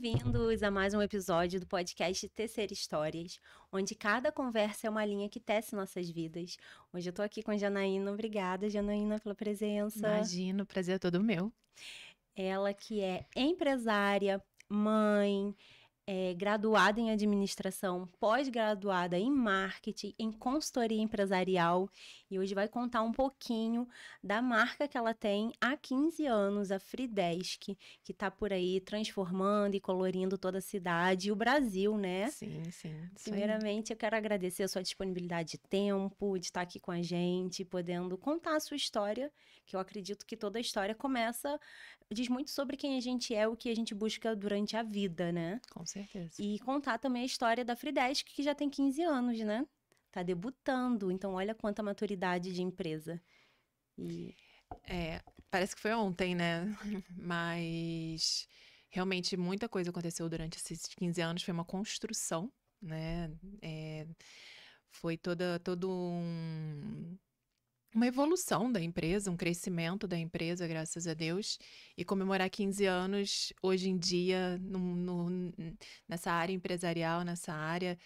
bem-vindos a mais um episódio do podcast Tecer Histórias, onde cada conversa é uma linha que tece nossas vidas. Hoje eu tô aqui com a Janaína. Obrigada, Janaína, pela presença. Imagino, o prazer é todo meu. Ela que é empresária, mãe, graduada em administração, pós-graduada em marketing, em consultoria empresarial, e hoje vai contar um pouquinho da marca que ela tem há 15 anos, a Fridesk, que está por aí transformando e colorindo toda a cidade e o Brasil, né? Sim. Primeiramente, eu quero agradecer a sua disponibilidade de tempo, de estar aqui com a gente, podendo contar a sua história, que eu acredito que toda a história diz muito sobre quem a gente é, o que a gente busca durante a vida, né? Com certeza. E contar também a história da Fridesk, que já tem 15 anos, né? Tá debutando, então olha quanta maturidade de empresa. Parece que foi ontem, né? Mas realmente muita coisa aconteceu durante esses 15 anos, foi uma construção, né? Foi uma evolução da empresa, um crescimento da empresa, graças a Deus. E comemorar 15 anos, hoje em dia, nessa área empresarial, nessa área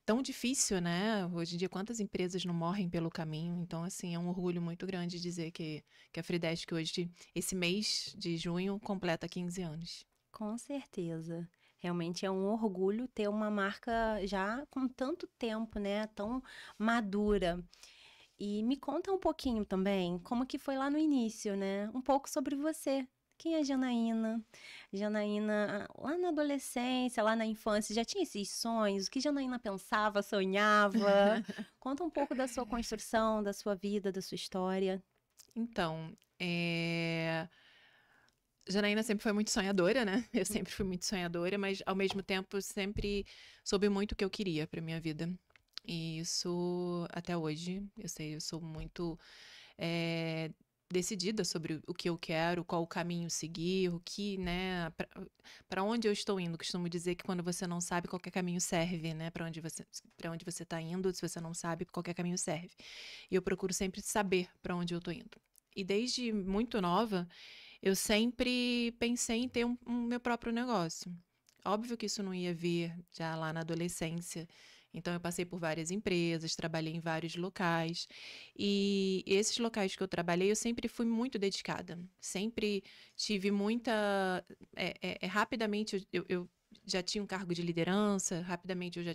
tão difícil, né? Hoje em dia, quantas empresas não morrem pelo caminho? Então, assim, é um orgulho muito grande dizer que a Fridesk hoje, esse mês de junho, completa 15 anos. Com certeza. Realmente é um orgulho ter uma marca já com tanto tempo, né? Tão madura. E me conta um pouquinho também como que foi lá no início, né? Um pouco sobre você. Quem é a Janaína? Janaína, lá na adolescência, lá na infância, já tinha esses sonhos? O que Janaína pensava, sonhava? Conta um pouco da sua construção, da sua vida, da sua história. Então, Janaína sempre foi muito sonhadora, né? Eu sempre fui muito sonhadora, mas ao mesmo tempo sempre soube muito o que eu queria para minha vida. E isso até hoje, eu sou muito decidida sobre o que eu quero, qual o caminho seguir, o que, né, para onde eu estou indo. Costumo dizer que quando você não sabe, qualquer caminho serve, né? Para onde você está indo, se você não sabe, qualquer caminho serve. E eu procuro sempre saber para onde eu estou indo. E desde muito nova, eu sempre pensei em ter um meu próprio negócio. Óbvio que isso não ia vir já lá na adolescência. Então, eu passei por várias empresas, trabalhei em vários locais. E esses locais que eu trabalhei, eu sempre fui muito dedicada. Sempre tive muita. Rapidamente, eu já tinha um cargo de liderança, rapidamente eu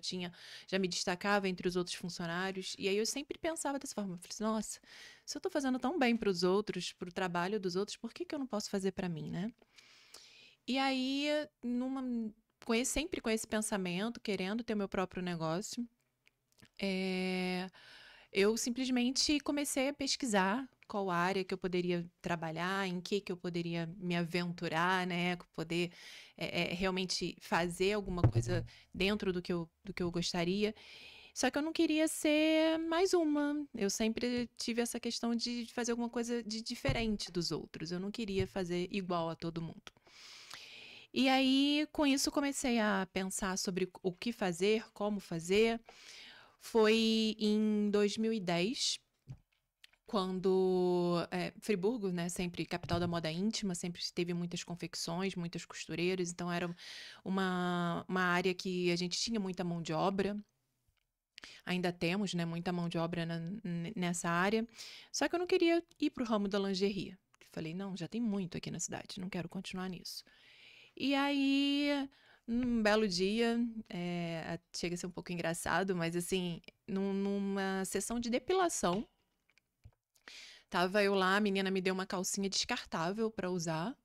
já me destacava entre os outros funcionários. E aí eu sempre pensava dessa forma. Eu falei assim, nossa, se eu estou fazendo tão bem para os outros, para o trabalho dos outros, por que eu não posso fazer para mim, né? E aí, sempre com esse pensamento, querendo ter meu próprio negócio, eu simplesmente comecei a pesquisar qual área que eu poderia trabalhar, em que eu poderia me aventurar, né? Poder realmente fazer alguma coisa dentro do que eu gostaria. Só que eu não queria ser mais uma. Eu sempre tive essa questão de fazer alguma coisa de diferente dos outros. Eu não queria fazer igual a todo mundo. E aí, com isso, comecei a pensar sobre o que fazer, como fazer. Foi em 2010, quando Friburgo, né, sempre capital da moda íntima, sempre teve muitas confecções, muitas costureiras, então era uma área que a gente tinha muita mão de obra. Ainda temos, né, muita mão de obra nessa área. Só que eu não queria ir para o ramo da lingerie. Falei, não, já tem muito aqui na cidade, não quero continuar nisso. E aí, num belo dia, chega a ser um pouco engraçado, mas assim, numa sessão de depilação, tava eu lá, a menina me deu uma calcinha descartável para usar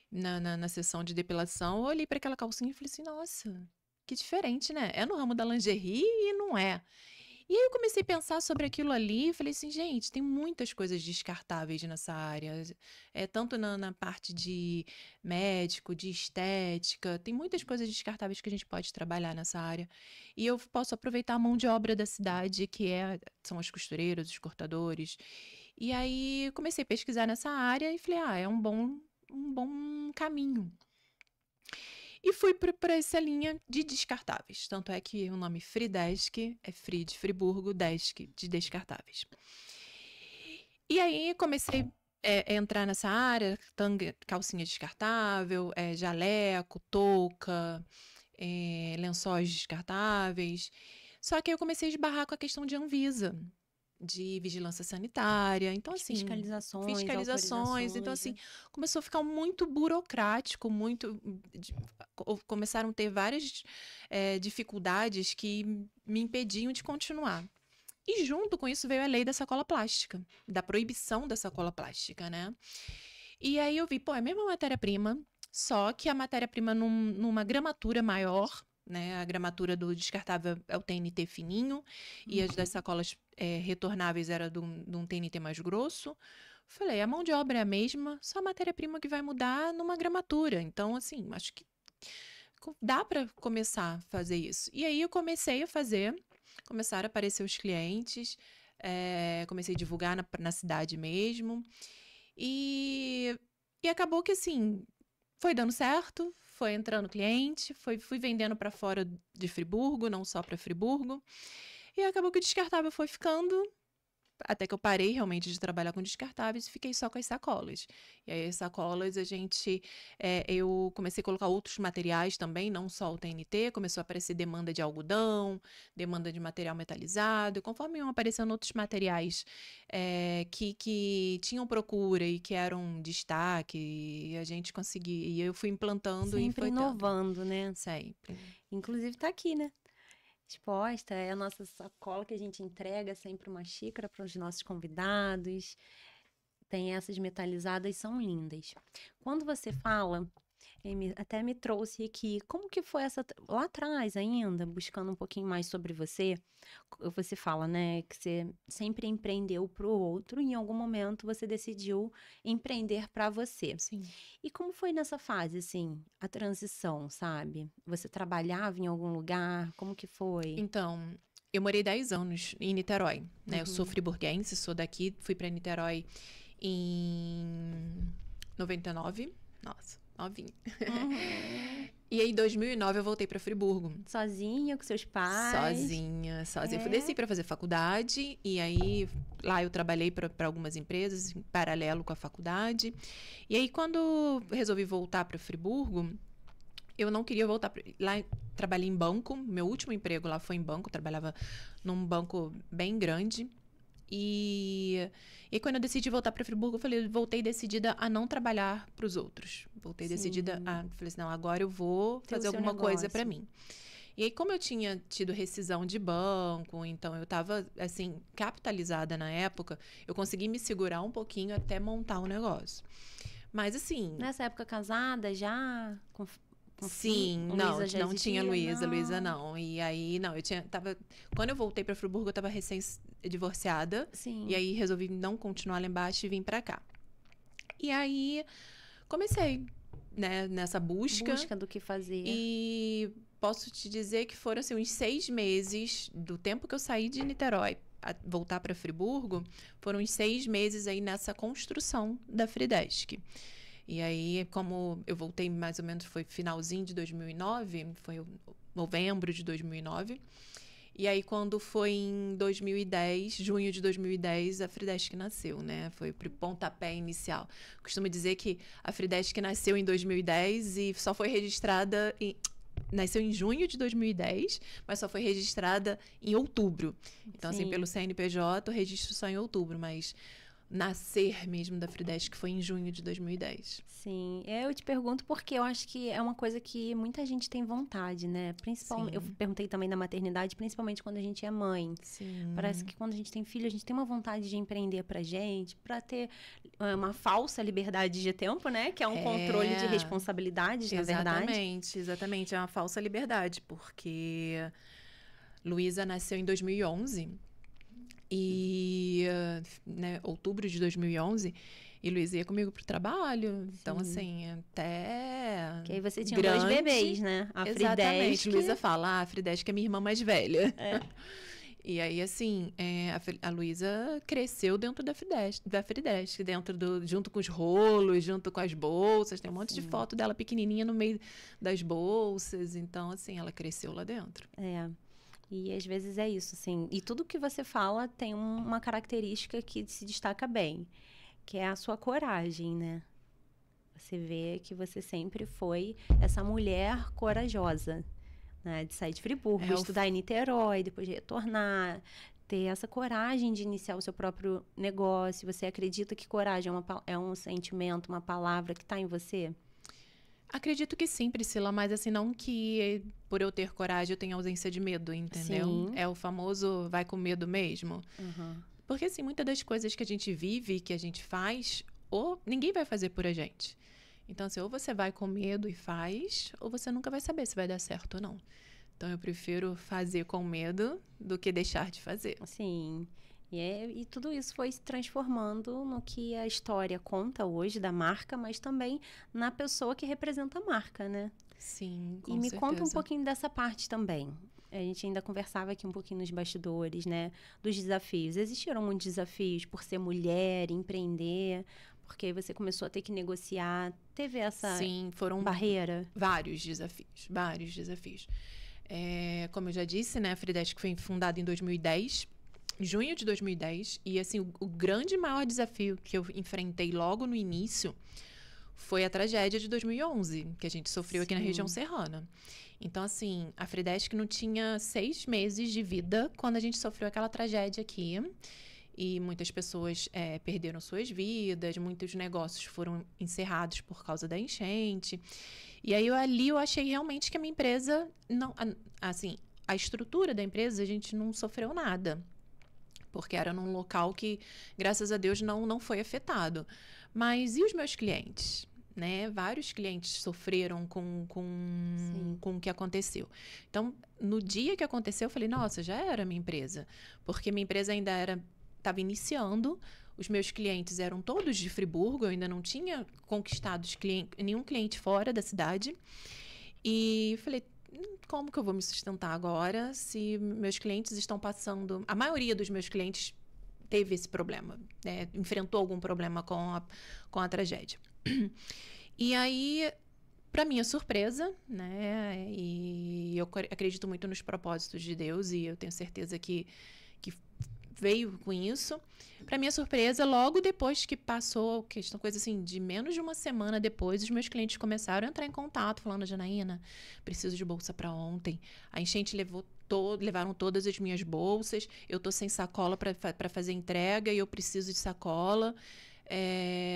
na sessão de depilação. Eu olhei para aquela calcinha e falei assim, nossa, que diferente, né? É no ramo da lingerie e não é. E aí eu comecei a pensar sobre aquilo ali e falei assim, gente, tem muitas coisas descartáveis nessa área. Tanto na parte de médico, de estética, tem muitas coisas descartáveis que a gente pode trabalhar nessa área. E eu posso aproveitar a mão de obra da cidade, são as costureiras, os cortadores. E aí eu comecei a pesquisar nessa área e falei, é um bom caminho. E fui para essa linha de descartáveis. Tanto é que o nome Fridesk é Free de Friburgo, Desk de descartáveis. E aí comecei é entrar nessa área, tanga, calcinha descartável, jaleco, touca, lençóis descartáveis. Só que aí eu comecei a esbarrar com a questão de Anvisa, de vigilância sanitária. Então, As assim, fiscalizações, fiscalizações. Então, autorizações, assim, né? começou a ficar muito burocrático, começaram a ter várias dificuldades que me impediam de continuar. E junto com isso veio a lei da sacola plástica, da proibição da sacola plástica, né? E aí eu vi, pô, é a mesma matéria-prima, só que a matéria-prima numa gramatura maior, né? A gramatura do descartável é o TNT fininho, e as das sacolas retornáveis era de um TNT mais grosso. Falei, a mão de obra é a mesma, só a matéria-prima que vai mudar numa gramatura. Então, assim, acho que dá para começar a fazer isso. E aí eu comecei a fazer, começaram a aparecer os clientes, comecei a divulgar na cidade mesmo. E, e acabou que, assim, foi dando certo, foi entrando cliente, fui vendendo para fora de Friburgo, não só para Friburgo. E acabou que o descartável foi ficando, até que eu parei realmente de trabalhar com descartáveis e fiquei só com as sacolas. E aí as sacolas eu comecei a colocar outros materiais também, não só o TNT, começou a aparecer demanda de algodão, demanda de material metalizado, conforme iam aparecendo outros materiais que tinham procura e que eram destaque, e a gente conseguia, e eu fui implantando e Sempre foi tendo. inovando, né? Sempre. Inclusive tá aqui, né? Exposta, é a nossa sacola que a gente entrega sempre uma xícara para os nossos convidados. Tem essas metalizadas, são lindas. Quando você fala, até me trouxe aqui, como que foi lá atrás ainda, buscando um pouquinho mais sobre você, você fala, né, que você sempre empreendeu para o outro, e em algum momento você decidiu empreender para você. Sim. E como foi nessa fase, assim, a transição, sabe? Você trabalhava em algum lugar? Como que foi? Então, eu morei 10 anos em Niterói, né? Eu sou Uhum. friburguense, sou daqui, fui para Niterói em 99. Nossa, novinha. Uhum. E aí, em 2009, eu voltei para Friburgo. Sozinha, com seus pais? Sozinha, sozinha. Eu É. desci para fazer faculdade, e aí lá eu trabalhei para algumas empresas, em paralelo com a faculdade. E aí, quando resolvi voltar para Friburgo, eu não queria voltar. Lá trabalhei em banco, meu último emprego lá foi em banco, eu trabalhava num banco bem grande. E quando eu decidi voltar para Friburgo, voltei decidida a não trabalhar para os outros. Voltei decidida Sim. a, falei assim, não, agora eu vou Ter o fazer seu alguma coisa para negócio. mim. E aí, como eu tinha tido rescisão de banco, então eu estava, assim, capitalizada na época, eu consegui me segurar um pouquinho até montar o negócio. Mas, assim, Nessa época casada, já com filho, sim, não, Luísa já não tinha existia? Luísa Não. não. E aí, não, quando eu voltei para Friburgo, eu tava recém-divorciada, e Sim. aí resolvi não continuar lá embaixo e vim para cá. E aí, comecei, né, nessa busca, Busca do que fazer. e posso te dizer que foram, assim, uns 6 meses do tempo que eu saí de Niterói a voltar para Friburgo, foram uns 6 meses aí nessa construção da Fridesk. E aí, como eu voltei mais ou menos, foi finalzinho de 2009, foi novembro de 2009. E aí, quando foi em 2010, junho de 2010, a Fridesk nasceu, né? Foi o pontapé inicial. Costumo dizer que a Fridesk nasceu em 2010 e só foi registrada nasceu em junho de 2010, mas só foi registrada em outubro. Então, assim, pelo Sim. CNPJ, o registro só em outubro, mas nascer mesmo da Fridesk foi em junho de 2010. Sim, eu te pergunto porque eu acho que é uma coisa que muita gente tem vontade, né? Principalmente, eu Sim, perguntei também da maternidade, principalmente quando a gente é mãe. Parece sim. que quando a gente tem filho, a gente tem uma vontade de empreender pra gente, pra ter uma falsa liberdade de tempo, né? Que é um controle de É, responsabilidades, na verdade. exatamente, exatamente. É uma falsa liberdade, porque Luísa nasceu em 2011 e, né, outubro de 2011, e Luísa ia comigo pro trabalho. Então, Sim. assim, até Que aí você tinha dois grande. bebês, né? A Exatamente. Fridesk. Luísa fala, a Fridesk é minha irmã mais velha. É. E aí, assim, a Luísa cresceu dentro da Fridesk, junto com os rolos, junto com as bolsas. Tem um monte de Sim. foto dela pequenininha no meio das bolsas. Então, assim, ela cresceu lá dentro. É. E às vezes é isso, assim. E tudo que você fala tem uma característica que se destaca bem, que é a sua coragem, né? Você vê que você sempre foi essa mulher corajosa, né? De sair de Friburgo, É o estudar em Niterói, depois de retornar, ter essa coragem de iniciar o seu próprio negócio. Você acredita que coragem é um sentimento, uma palavra que está em você? Acredito que sim, Priscila, mas assim, não que por eu ter coragem eu tenha ausência de medo, entendeu? Sim. É o famoso vai com medo mesmo. Uhum. Porque assim, muitas das coisas que a gente vive, que a gente faz, ou ninguém vai fazer por a gente. Então, assim, ou você vai com medo e faz, ou você nunca vai saber se vai dar certo ou não. Então, eu prefiro fazer com medo do que deixar de fazer. Sim. E tudo isso foi se transformando no que a história conta hoje da marca, mas também na pessoa que representa a marca, né? Sim, com E me certeza. conta um pouquinho dessa parte também. A gente ainda conversava aqui um pouquinho nos bastidores, né? Dos desafios. Existiram muitos desafios por ser mulher, empreender, porque você começou a ter que negociar. Teve essa Sim, foram barreira? vários desafios, vários desafios. Como eu já disse, né, a Fridesk foi fundada em 2010, junho de 2010, e assim, o grande maior desafio que eu enfrentei logo no início foi a tragédia de 2011, que a gente sofreu aqui na região serrana. Então, assim, a Fridesk não tinha 6 meses de vida quando a gente sofreu aquela tragédia aqui. E muitas pessoas perderam suas vidas, muitos negócios foram encerrados por causa da enchente. E aí, ali eu achei realmente que a minha empresa, não, assim, a estrutura da empresa, a gente não sofreu nada. Porque era num local que, graças a Deus, não foi afetado. Mas e os meus clientes? Né? Vários clientes sofreram com o que aconteceu. Então, no dia que aconteceu, eu falei, nossa, já era a minha empresa. Porque minha empresa ainda estava iniciando, os meus clientes eram todos de Friburgo, eu ainda não tinha conquistado nenhum cliente fora da cidade. E falei, como que eu vou me sustentar agora se meus clientes estão passando... A maioria dos meus clientes teve esse problema, né? Enfrentou algum problema com a tragédia. E aí, para minha surpresa, né? E eu acredito muito nos propósitos de Deus e eu tenho certeza que veio com isso. Para minha surpresa, logo depois que passou, coisa assim, de menos de uma semana depois, os meus clientes começaram a entrar em contato, falando, Janaína, preciso de bolsa para ontem. A enchente levaram todas as minhas bolsas, eu tô sem sacola para fazer entrega e eu preciso de sacola.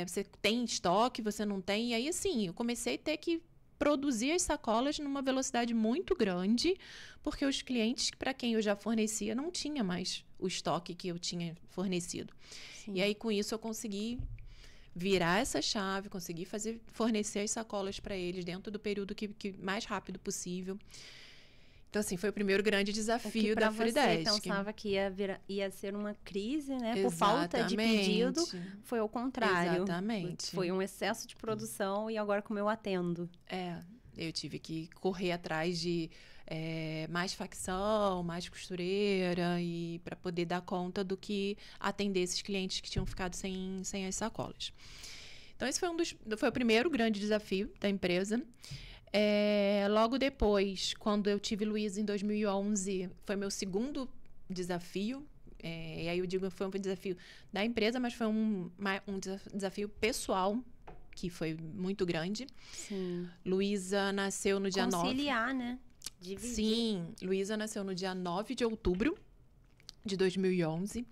Você tem estoque, você não tem? E aí, assim, eu comecei a ter que produzir as sacolas numa velocidade muito grande, porque os clientes para quem eu já fornecia não tinha mais o estoque que eu tinha fornecido. Sim. E aí, com isso, eu consegui virar essa chave, consegui fornecer as sacolas para eles dentro do período que mais rápido possível. Então, assim, foi o primeiro grande desafio da Fridesk. Você pensava que ia ser uma crise, né? Por falta de pedido, foi ao contrário. Exatamente. Foi um excesso de produção e agora como eu atendo. Eu tive que correr atrás de mais facção, mais costureira e para poder dar conta do que atender esses clientes que tinham ficado sem as sacolas. Então, esse foi o primeiro grande desafio da empresa. Logo depois, quando eu tive Luísa em 2011, foi meu segundo desafio. E aí eu digo que foi um desafio da empresa, mas foi um desafio pessoal, que foi muito grande. Sim. Luísa nasceu no dia 9. Conciliar, né? Dividir. Sim, Luísa nasceu no dia 9 de outubro de 2011.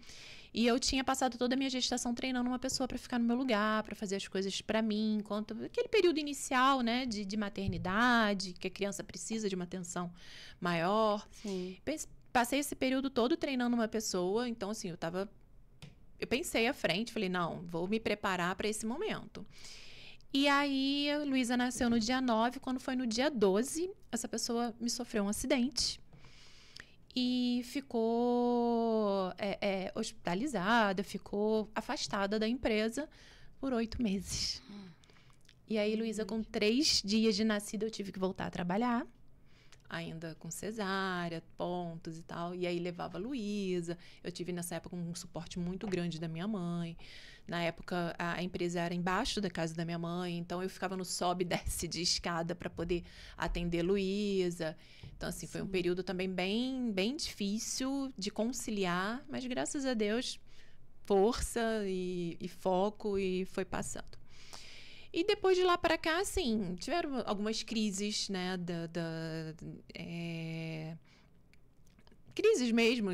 E eu tinha passado toda a minha gestação treinando uma pessoa para ficar no meu lugar, para fazer as coisas para mim, enquanto aquele período inicial, né, de maternidade, que a criança precisa de uma atenção maior. Sim. Passei esse período todo treinando uma pessoa, então assim, eu pensei à frente, falei, não, vou me preparar para esse momento. E aí, a Luísa nasceu no dia 9, quando foi no dia 12, essa pessoa me sofreu um acidente. E ficou hospitalizada, ficou afastada da empresa por 8 meses. E aí, Luísa, com 3 dias de nascida, eu tive que voltar a trabalhar. Ainda com cesárea, pontos e tal. E aí, levava a Luísa. Eu tive, nessa época, um suporte muito grande da minha mãe. Na época, a empresa era embaixo da casa da minha mãe. Então, eu ficava no sobe e desce de escada para poder atender Luísa. Então, assim, foi um período também bem difícil de conciliar. Mas, graças a Deus, força e foco e foi passando. E depois de lá para cá, assim, tiveram algumas crises, né, crises mesmo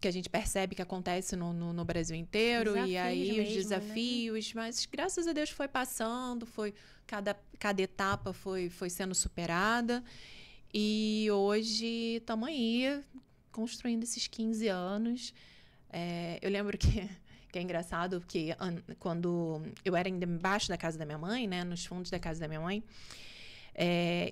que a gente percebe que acontece no Brasil inteiro, Desafios e aí os mesmo, né? desafios, mas graças a Deus foi passando, cada etapa foi sendo superada, e hoje estamos aí construindo esses 15 anos. Eu lembro que é engraçado, porque quando eu era ainda embaixo da casa da minha mãe, né, nos fundos da casa da minha mãe,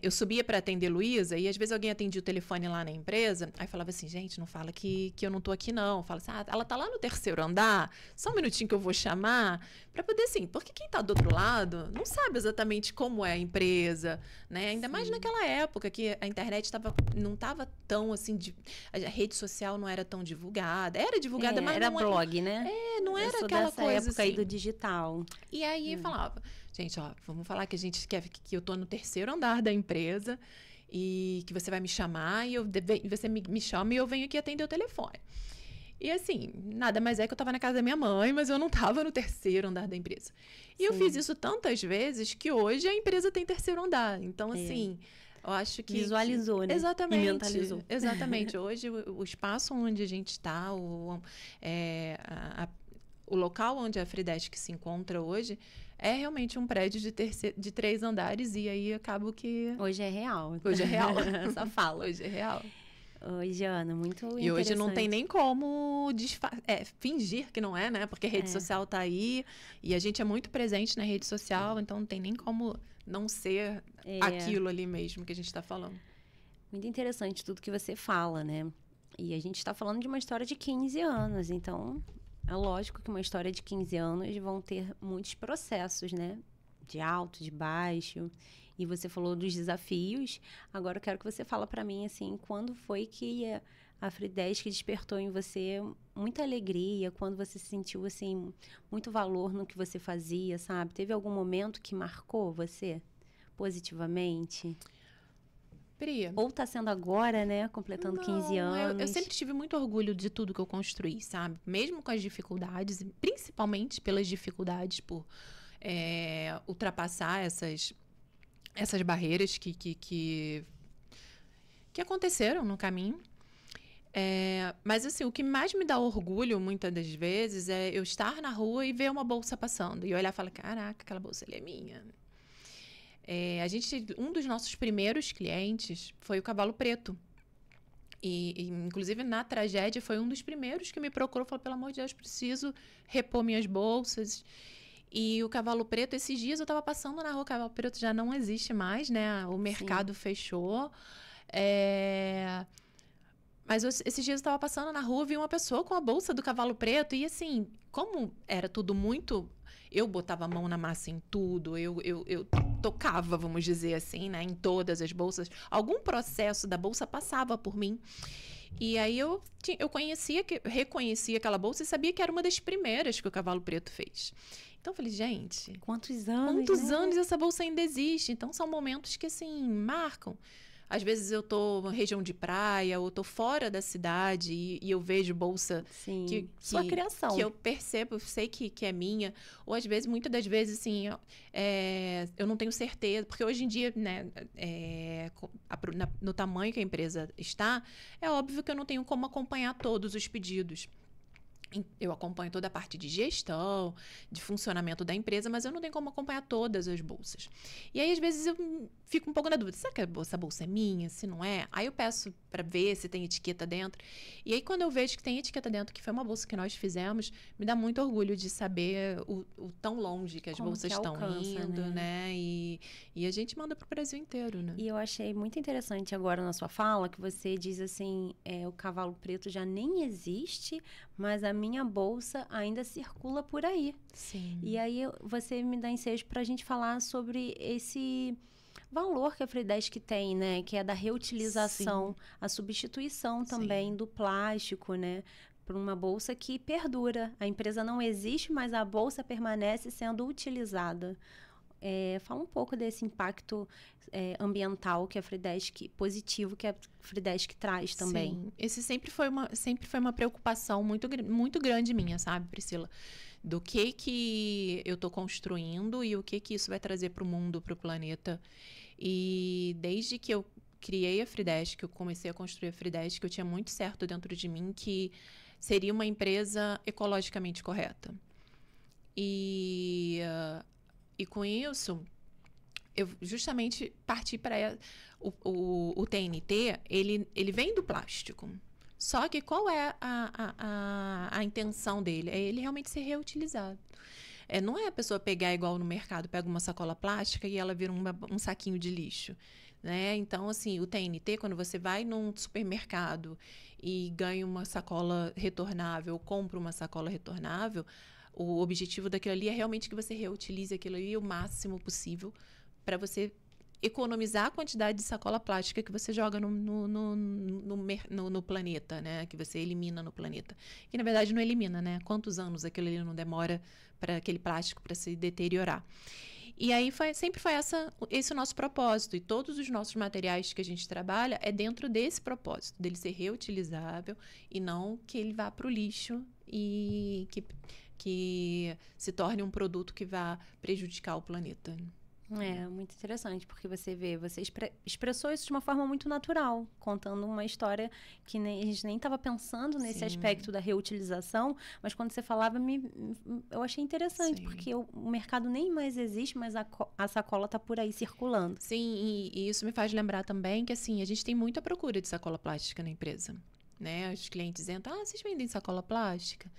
eu subia para atender Luísa e às vezes alguém atendia o telefone lá na empresa, aí falava assim, gente, não fala que eu não tô aqui não. Fala assim, ela tá lá no 3º andar, só um minutinho que eu vou chamar, para poder assim, porque quem tá do outro lado não sabe exatamente como é a empresa, né? Ainda mais naquela época que a internet não tava tão assim, a rede social não era tão divulgada, era divulgada, mas era não blog, né? não Eu era sou aquela dessa coisa época assim. aí do digital. E aí falava, gente, ó, vamos falar que a gente quer que eu tô no 3º andar da empresa e que você vai me chamar e você me chama e eu venho aqui atender o telefone. E assim, nada mais é que eu tava na casa da minha mãe, mas eu não tava no 3º andar da empresa. E eu fiz isso tantas vezes que hoje a empresa tem 3º andar. Então, assim, eu acho que... Visualizou, né? Exatamente. E mentalizou. Exatamente. Hoje, o espaço onde a gente está, o local onde a Fridesk se encontra hoje é realmente um prédio de 3 andares e aí acabo que... Hoje é real. Hoje é real. Só fala. Hoje é real. Oi, Jana, muito interessante. E hoje não tem nem como fingir que não é, né? Porque a rede social tá aí e a gente é muito presente na rede social, então não tem nem como não ser aquilo ali mesmo que a gente está falando. Muito interessante tudo que você fala, né? E a gente está falando de uma história de 15 anos, então é lógico que uma história de 15 anos vão ter muitos processos, né? De alto, de baixo. E você falou dos desafios. Agora eu quero que você fale para mim, assim, quando foi que a Fridesk despertou em você muita alegria, quando você sentiu, assim, muito valor no que você fazia, sabe? Teve algum momento que marcou você positivamente? Pri. Ou tá sendo agora, né? Completando 15 anos. Eu sempre tive muito orgulho de tudo que eu construí, sabe? Mesmo com as dificuldades, principalmente pelas dificuldades por ultrapassar essas barreiras que aconteceram no caminho. Mas, assim, o que mais me dá orgulho, muitas das vezes, é eu estar na rua e ver uma bolsa passando. E olhar e falar, caraca, aquela bolsa ali é minha. Um dos nossos primeiros clientes foi o Cavalo Preto. E, inclusive, na tragédia, foi um dos primeiros que me procurou. Falou, pelo amor de Deus, preciso repor minhas bolsas. E o Cavalo Preto, esses dias eu estava passando na rua, o Cavalo Preto já não existe mais, né? O mercado fechou. Mas esses dias eu estava passando na rua, vi uma pessoa com a bolsa do Cavalo Preto. E assim, como era tudo muito... Eu botava a mão na massa em tudo, eu tocava, vamos dizer assim, né? Em todas as bolsas. Algum processo da bolsa passava por mim. E aí eu reconhecia aquela bolsa e sabia que era uma das primeiras que o Cavalo Preto fez. Então eu falei, gente... Quantos anos, Quantos né? anos essa bolsa ainda existe? Então são momentos que, assim, marcam. Às vezes eu tô na região de praia ou tô fora da cidade e eu vejo bolsa sua criação. Que eu percebo, sei que é minha. Ou às vezes, muitas das vezes, assim, eu não tenho certeza. Porque hoje em dia, né, no tamanho que a empresa está, é óbvio que eu não tenho como acompanhar todos os pedidos. Eu acompanho toda a parte de gestão, de funcionamento da empresa, mas eu não tenho como acompanhar todas as bolsas. E aí, às vezes, eu fico um pouco na dúvida. Será que essa bolsa é minha? Se não é? Aí eu peço para ver se tem etiqueta dentro. E aí, quando eu vejo que tem etiqueta dentro, que foi uma bolsa que nós fizemos, me dá muito orgulho de saber o tão longe que as bolsas estão indo, né? E a gente manda para o Brasil inteiro, né? E eu achei muito interessante agora na sua fala que você diz assim, o Cavalo Preto já nem existe, mas a minha bolsa ainda circula por aí. Sim. E aí você me dá ensejo para a gente falar sobre esse valor que a Fridesk tem, né? Que é da reutilização, a substituição também do plástico, né? Por uma bolsa que perdura. A empresa não existe, mas a bolsa permanece sendo utilizada. Fala um pouco desse impacto ambiental que a Fridesc, positivo que a Fridesc traz também. Sim, esse sempre foi uma preocupação muito grande minha, sabe, Priscila? Do que eu tô construindo e o que isso vai trazer para o mundo, para o planeta. E desde que eu criei a Fridesc, que eu comecei a construir a Fridesc, eu tinha muito certo dentro de mim que seria uma empresa ecologicamente correta. E com isso, eu justamente parti para o TNT, ele vem do plástico. Só que qual é a intenção dele? É ele realmente ser reutilizado. Não é a pessoa pegar igual no mercado, pega uma sacola plástica e ela vira um saquinho de lixo. Né? Então, assim, o TNT, quando você vai num supermercado e ganha uma sacola retornável, compra uma sacola retornável, o objetivo daquilo ali é realmente que você reutilize aquilo ali o máximo possível para você economizar a quantidade de sacola plástica que você joga no planeta, né? Que você elimina no planeta. Que, na verdade, não elimina, né? Quantos anos aquilo ali não demora para aquele plástico para se deteriorar. E aí sempre foi esse o nosso propósito. E todos os nossos materiais que a gente trabalha é dentro desse propósito, dele ser reutilizável e não que ele vá para o lixo e que se torne um produto que vá prejudicar o planeta. Muito interessante, porque você expressou isso de uma forma muito natural, contando uma história que a gente nem estava pensando nesse aspecto da reutilização, mas quando você falava, eu achei interessante, porque o mercado nem mais existe, mas a sacola está por aí circulando. Sim, e isso me faz lembrar também que, assim, a gente tem muita procura de sacola plástica na empresa, né? Os clientes dizendo, vocês vendem sacola plástica?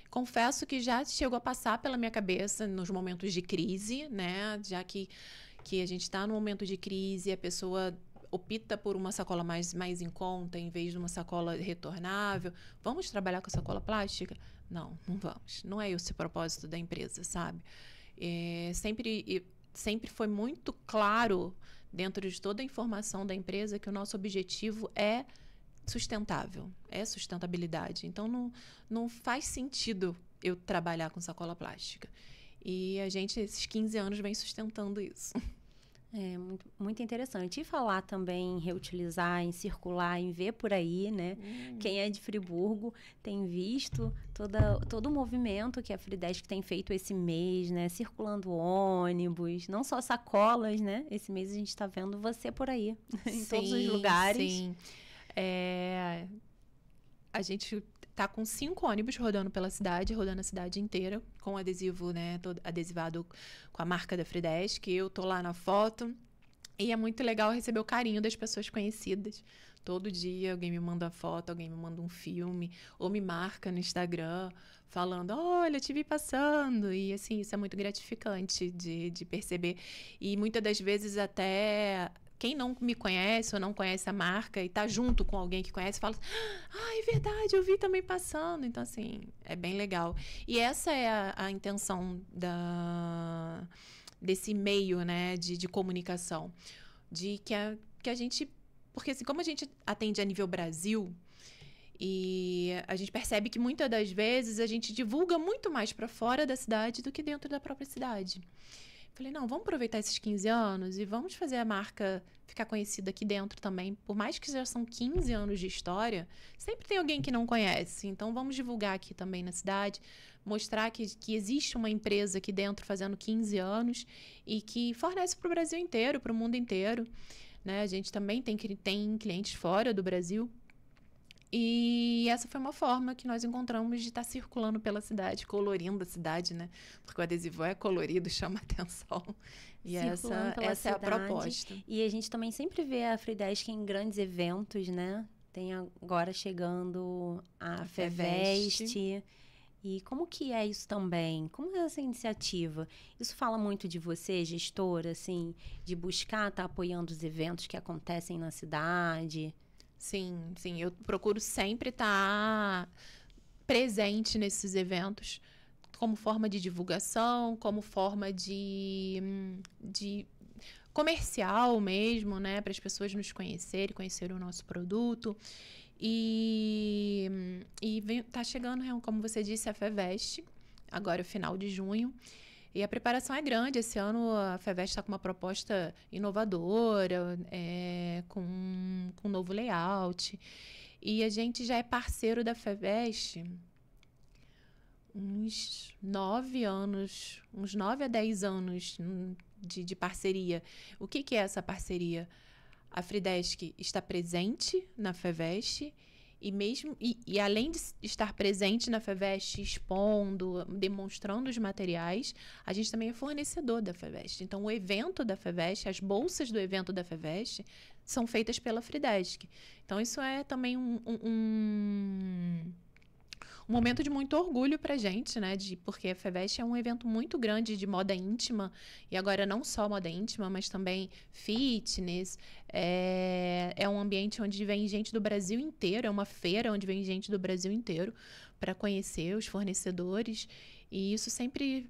Confesso que já chegou a passar pela minha cabeça nos momentos de crise, né? Já que a gente está num momento de crise, a pessoa opta por uma sacola mais em conta em vez de uma sacola retornável. Vamos trabalhar com a sacola plástica? Não vamos. Não é esse o propósito da empresa, sabe? Sempre foi muito claro dentro de toda a informação da empresa que o nosso objetivo é sustentável, é sustentabilidade. Então, não faz sentido eu trabalhar com sacola plástica. E a gente, esses 15 anos, vem sustentando isso. Muito, muito interessante. E falar também em reutilizar, em circular, em ver por aí, né? Quem é de Friburgo tem visto todo o movimento que a Fridesc tem feito esse mês, né? Circulando ônibus, não só sacolas, né? Esse mês a gente está vendo você por aí, em todos os lugares. Sim. A gente tá com 5 ônibus rodando a cidade inteira, com adesivo, né, todo adesivado com a marca da Fridesc. Eu tô lá na foto e é muito legal receber o carinho das pessoas conhecidas. Todo dia alguém me manda foto, alguém me manda um filme, ou me marca no Instagram, falando, olha, eu te vi passando. E, assim, isso é muito gratificante de perceber. E, muitas das vezes, até quem não me conhece ou não conhece a marca e tá junto com alguém que conhece, fala, é verdade, eu vi também passando. Então, assim, é bem legal. E essa é a intenção desse meio, né, de comunicação. De que a gente... Porque, assim, como a gente atende a nível Brasil, e a gente percebe que muitas das vezes a gente divulga muito mais para fora da cidade do que dentro da própria cidade. Falei, não, vamos aproveitar esses 15 anos e vamos fazer a marca ficar conhecida aqui dentro também. Por mais que já são 15 anos de história, sempre tem alguém que não conhece. Então, vamos divulgar aqui também na cidade, mostrar que existe uma empresa aqui dentro fazendo 15 anos e que fornece para o Brasil inteiro, para o mundo inteiro. Né? A gente também tem clientes fora do Brasil. E essa foi uma forma que nós encontramos de estar circulando pela cidade, colorindo a cidade, né? Porque o adesivo é colorido, chama atenção. E essa é a proposta. E a gente também sempre vê a Fridesc em grandes eventos, né? Tem agora chegando a FEVEST. E como que é isso também? Como é essa iniciativa? Isso fala muito de você, gestora, assim, de buscar estar apoiando os eventos que acontecem na cidade? Sim. Eu procuro sempre estar presente nesses eventos como forma de divulgação, como forma de comercial mesmo, né? Para as pessoas nos conhecerem, conhecer o nosso produto. E tá chegando, como você disse, a FEVEST, agora final de junho. E a preparação é grande. Esse ano a FEVEST está com uma proposta inovadora, com um novo layout. E a gente já é parceiro da FEVEST uns 9 a 10 anos de parceria. O que é essa parceria? A Fridesc está presente na FEVEST e além de estar presente na FEVEST, expondo, demonstrando os materiais, a gente também é fornecedor da FEVEST. Então, o evento da FEVEST, as bolsas do evento da FEVEST são feitas pela Fridesc. Então, isso é também um momento de muito orgulho pra gente, né? Porque a FEVEST é um evento muito grande de moda íntima, e agora não só moda íntima, mas também fitness. É um ambiente onde vem gente do Brasil inteiro, é uma feira onde vem gente do Brasil inteiro para conhecer os fornecedores, e isso sempre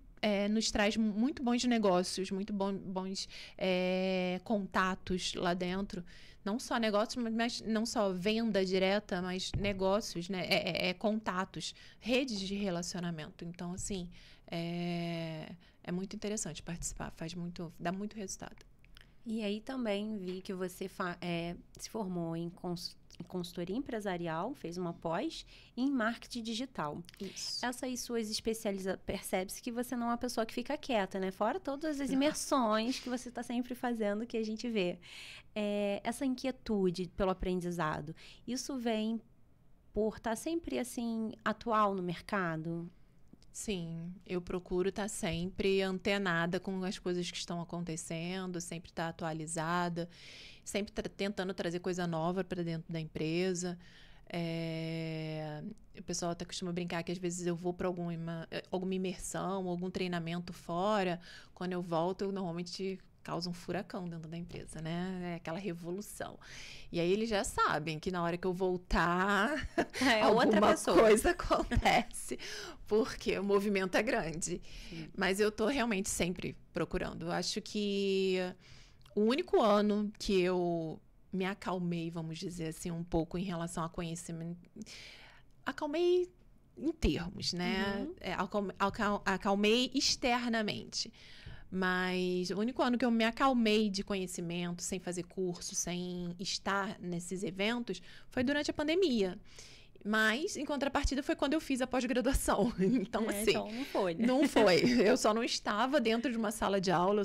nos traz muito bons negócios, muito bons contatos lá dentro. Não só negócios, mas não só venda direta, mas negócios, né? Contatos, redes de relacionamento. Então, assim, é muito interessante participar, dá muito resultado. E aí também vi que você se formou em consultoria empresarial, fez uma pós em marketing digital. Isso. Essas suas especializações, percebe-se que você não é uma pessoa que fica quieta, né? Fora todas as imersões que você está sempre fazendo, que a gente vê. Essa inquietude pelo aprendizado, isso vem por estar sempre, assim, atual no mercado? Sim, eu procuro estar sempre antenada com as coisas que estão acontecendo, sempre estar atualizada, sempre tentando trazer coisa nova para dentro da empresa. O pessoal até costuma brincar que às vezes eu vou para alguma imersão, algum treinamento fora. Quando eu volto, eu normalmente causa um furacão dentro da empresa, né? É aquela revolução. E aí eles já sabem que na hora que eu voltar, alguma coisa acontece, porque o movimento é grande. Sim. Mas eu tô realmente sempre procurando. Eu acho que o único ano que eu me acalmei, vamos dizer assim, um pouco em relação a conhecimento, acalmei em termos, né? Acalmei externamente. Mas o único ano que eu me acalmei de conhecimento, sem fazer curso, sem estar nesses eventos, foi durante a pandemia. Mas, em contrapartida, foi quando eu fiz a pós-graduação. Então, assim... Então não foi, né? Não foi. Eu só não estava dentro de uma sala de aula,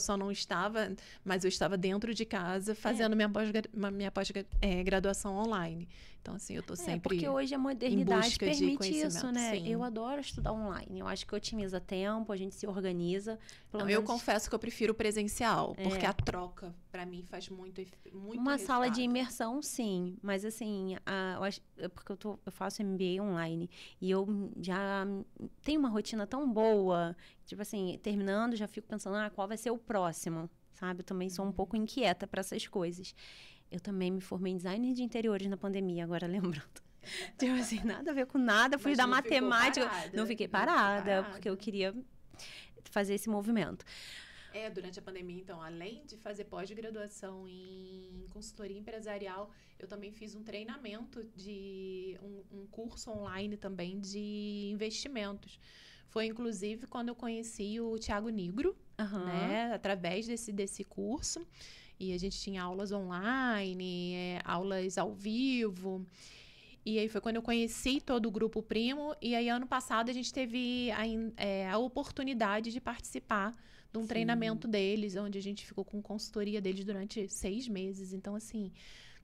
mas eu estava dentro de casa fazendo minha pós-graduação online. Então, assim, eu tô sempre porque hoje a em modernidade busca de permite conhecimento. isso, né? Sim. Eu adoro estudar online. Eu acho que otimiza tempo, a gente se organiza. Eu confesso que eu prefiro presencial, porque a troca, para mim, faz muito Uma resultado. sala de imersão, sim. Mas, assim, porque eu faço MBA online e eu já tenho uma rotina tão boa. Tipo assim, terminando, já fico pensando, qual vai ser o próximo? Sabe? Eu também sou um pouco inquieta para essas coisas. Eu também me formei em design de interiores na pandemia, agora lembrando. Tipo assim, nada a ver com nada. Fui da matemática. Não fiquei parada, porque eu queria fazer esse movimento. Durante a pandemia, então, além de fazer pós-graduação em consultoria empresarial, eu também fiz um treinamento um curso online também de investimentos. Foi, inclusive, quando eu conheci o Thiago Nigro, né, através desse curso. E a gente tinha aulas online, aulas ao vivo. E aí foi quando eu conheci todo o Grupo Primo. E aí, ano passado, a gente teve a oportunidade de participar de um treinamento deles, onde a gente ficou com consultoria deles durante 6 meses. Então, assim,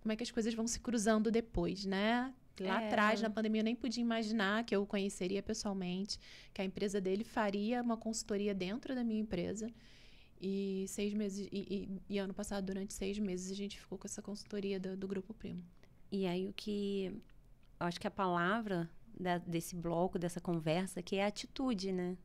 como é que as coisas vão se cruzando depois, né? Lá atrás, na pandemia, eu nem podia imaginar que eu o conheceria pessoalmente, que a empresa dele faria uma consultoria dentro da minha empresa. E 6 meses, e ano passado, durante 6 meses, a gente ficou com essa consultoria do Grupo Primo. E aí, eu acho que a palavra desse bloco, dessa conversa, que é atitude, né?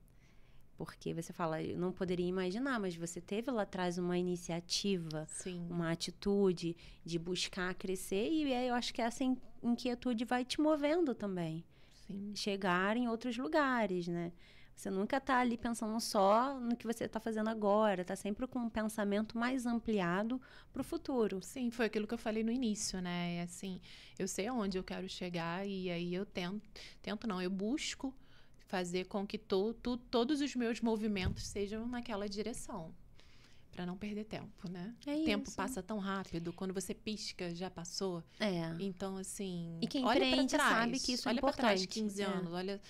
Porque você fala, eu não poderia imaginar, mas você teve lá atrás uma iniciativa, uma atitude de buscar crescer, e aí eu acho que essa inquietude vai te movendo também. Sim. Chegar em outros lugares, né? Você nunca está ali pensando só no que você está fazendo agora, está sempre com um pensamento mais ampliado para o futuro. Sim, foi aquilo que eu falei no início, né? Assim, eu sei aonde eu quero chegar e aí eu eu busco fazer com que todos os meus movimentos sejam naquela direção. Para não perder tempo, né? O tempo passa tão rápido, quando você pisca, já passou. Então, assim, e quem olha para empreende trás, sabe que isso é olha para trás, importante. 15 anos, olha,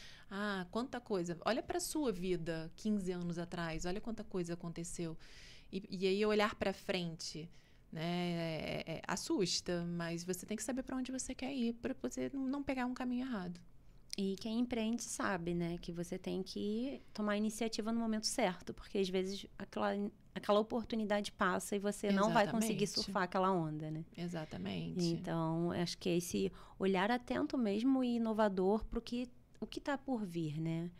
quanta coisa. Olha para sua vida 15 anos atrás, olha quanta coisa aconteceu. E aí olhar para frente, né, assusta, mas você tem que saber para onde você quer ir para você não pegar um caminho errado. E quem empreende sabe, né, que você tem que tomar a iniciativa no momento certo, porque às vezes aquela oportunidade passa e você não vai conseguir surfar aquela onda, né? Exatamente. Então, acho que é esse olhar atento mesmo e inovador para o que está por vir, né?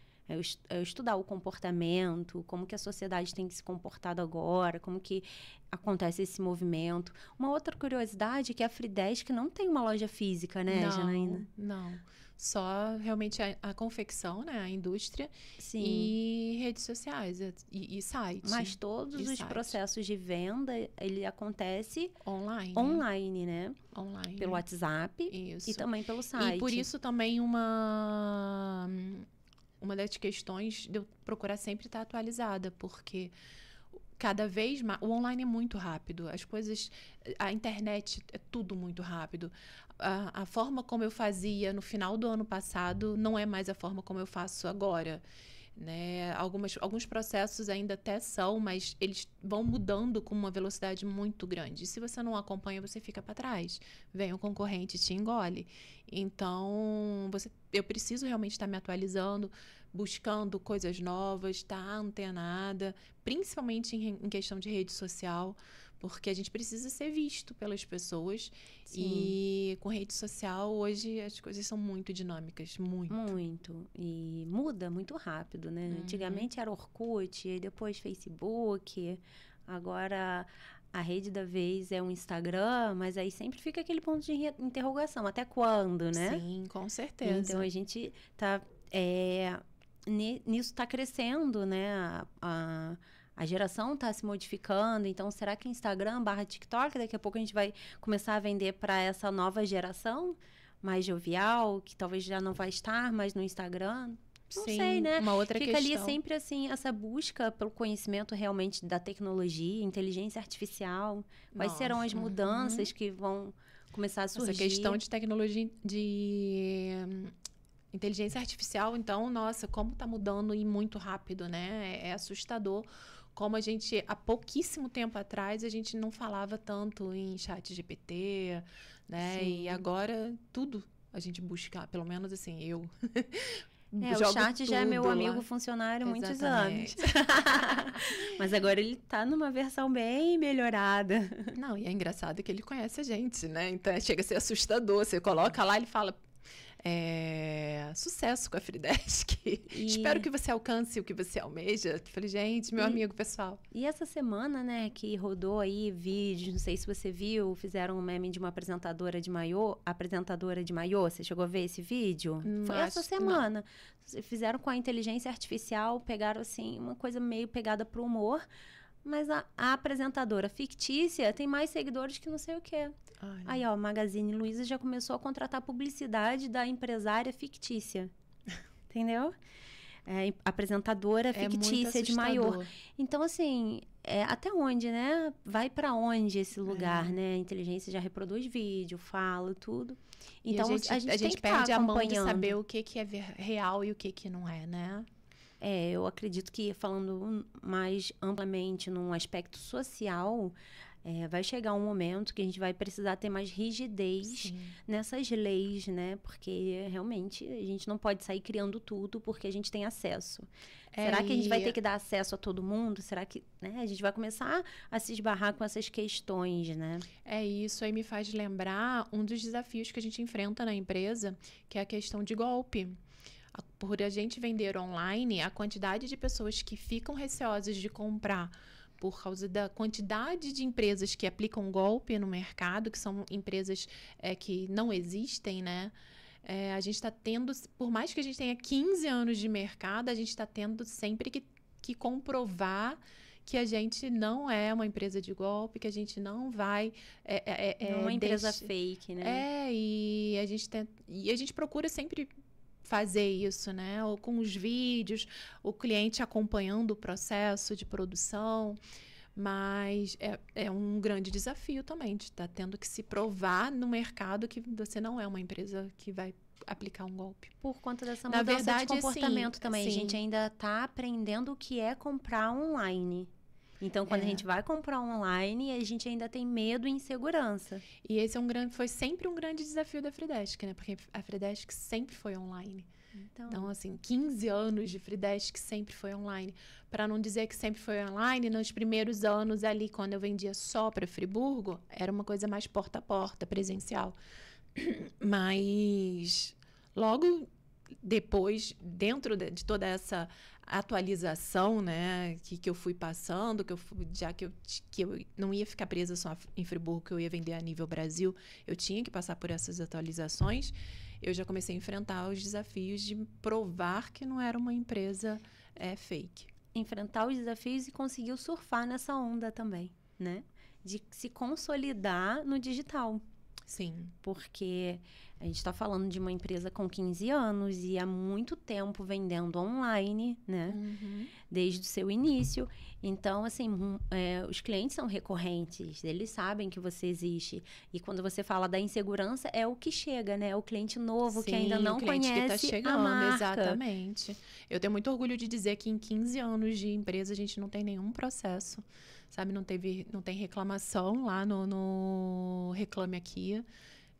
É estudar o comportamento, como que a sociedade tem se comportado agora, como que acontece esse movimento. Uma outra curiosidade é que a Fridesk não tem uma loja física, né, Janaína? Não. Só realmente a confecção, né? A indústria. Sim. E redes sociais e site. Mas todos os processos de venda, ele acontece online, né? Online. Pelo WhatsApp. Isso. E também pelo site. E por isso também uma das questões de eu procurar sempre estar atualizada, porque cada vez mais... O online é muito rápido. As coisas... A internet é tudo muito rápido. A forma como eu fazia no final do ano passado não é mais a forma como eu faço agora, né? Alguns processos ainda até são, mas eles vão mudando com uma velocidade muito grande. E se você não acompanha, você fica para trás. Vem um concorrente e te engole. Então, eu preciso realmente estar me atualizando, buscando coisas novas, estar antenada, principalmente em questão de rede social, porque a gente precisa ser visto pelas pessoas. Sim. E com rede social, hoje, as coisas são muito dinâmicas, muito. Muito. E muda muito rápido, né? Antigamente era Orkut, e depois Facebook, agora a rede da vez é o Instagram, mas aí sempre fica aquele ponto de interrogação, até quando, né? Sim, com certeza. Então, a gente tá... nisso está crescendo, né? A geração está se modificando, então será que Instagram / TikTok, daqui a pouco a gente vai começar a vender para essa nova geração mais jovial, que talvez já não vai estar mais no Instagram? Não sei, né? Uma outra Fica questão. Ali sempre assim, essa busca pelo conhecimento realmente da tecnologia, inteligência artificial. Quais serão as mudanças que vão começar a surgir? Essa questão de tecnologia, de inteligência artificial, então, nossa, como está mudando e muito rápido, né? É assustador. Como a gente, há pouquíssimo tempo atrás, a gente não falava tanto em chat GPT, né? Sim. E agora, tudo a gente busca, pelo menos assim, eu... o chat já é meu amigo funcionário há muitos anos. Mas agora ele tá numa versão bem melhorada. Não, e é engraçado que ele conhece a gente, né? Então, chega a ser assustador. Você coloca lá, ele fala... sucesso com a Fridesk. Espero que você alcance o que você almeja. Falei, gente, meu amigo pessoal. E essa semana, né, que rodou aí vídeos, não sei se você viu, fizeram um meme de uma apresentadora de maiô. Você chegou a ver esse vídeo? Foi essa semana. Não. Fizeram com a inteligência artificial, pegaram assim uma coisa meio pegada pro humor. Mas a apresentadora fictícia tem mais seguidores que não sei o quê. Ai. Aí, ó, a Magazine Luiza já começou a contratar publicidade da empresária fictícia. Entendeu? Apresentadora fictícia de maior. Então, assim, até onde, né? Vai para onde esse lugar, né? A inteligência já reproduz vídeo, fala, tudo. Então, a gente perde a mão de saber o que é real e o que não é, né? Eu acredito que, falando mais amplamente num aspecto social, vai chegar um momento que a gente vai precisar ter mais rigidez nessas leis, né? Porque, realmente, a gente não pode sair criando tudo porque a gente tem acesso. Será que a gente vai ter que dar acesso a todo mundo? Será que, né, a gente vai começar a se esbarrar com essas questões, né? Isso aí me faz lembrar um dos desafios que a gente enfrenta na empresa, que é a questão de golpe. Por a gente vender online, a quantidade de pessoas que ficam receosas de comprar por causa da quantidade de empresas que aplicam golpe no mercado, que são empresas que não existem, né? A gente está tendo, por mais que a gente tenha 15 anos de mercado, a gente está tendo sempre que comprovar que a gente não é uma empresa de golpe, que a gente não vai... não é uma empresa fake, né? E a gente procura sempre fazer isso, né? Ou com os vídeos, o cliente acompanhando o processo de produção. Mas é um grande desafio também, de estar tendo que se provar no mercado que você não é uma empresa que vai aplicar um golpe. Por conta dessa Na mudança verdade, de comportamento assim, também. A gente sim. ainda está aprendendo o que é comprar online. Então, quando a gente vai comprar online, a gente ainda tem medo e insegurança. E esse foi sempre um grande desafio da Freedesk, né? Porque a Freedesk sempre foi online. Então, assim, 15 anos de Freedesk sempre foi online. Para não dizer que sempre foi online, nos primeiros anos ali, quando eu vendia só para Friburgo, era uma coisa mais porta a porta, presencial. Mas logo depois, dentro de toda essa atualização, né, que eu fui passando, já que eu não ia ficar presa só em Friburgo, que eu ia vender a nível Brasil, eu tinha que passar por essas atualizações, eu já comecei a enfrentar os desafios de provar que não era uma empresa fake. Enfrentar os desafios e conseguiu surfar nessa onda também, né? De se consolidar no digital. Sim. Porque a gente está falando de uma empresa com 15 anos e há muito tempo vendendo online, né? Uhum. Desde o seu início. Então, assim, os clientes são recorrentes, eles sabem que você existe. E quando você fala da insegurança, é o que chega, né? É o cliente novo. Sim, que ainda não conhece que tá chegando, a marca. Exatamente. Eu tenho muito orgulho de dizer que em 15 anos de empresa a gente não tem nenhum processo, sabe? Não tem reclamação lá no Reclame Aqui.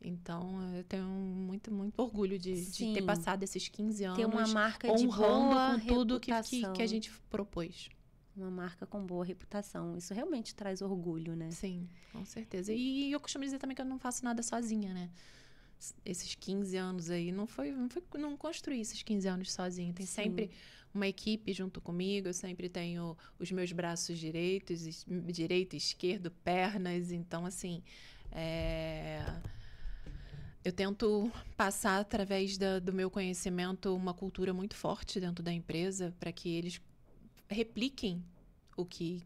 Então, eu tenho muito, muito orgulho de ter passado esses 15 anos ter uma marca honrando de boa com tudo que a gente propôs. Uma marca com boa reputação. Isso realmente traz orgulho, né? Sim, com certeza. E eu costumo dizer também que eu não faço nada sozinha, né? Esses 15 anos aí, não construí esses 15 anos sozinha. Tem sempre uma equipe junto comigo, eu sempre tenho os meus braços direito, esquerdo, pernas. Então, assim, eu tento passar através do meu conhecimento uma cultura muito forte dentro da empresa para que eles repliquem o que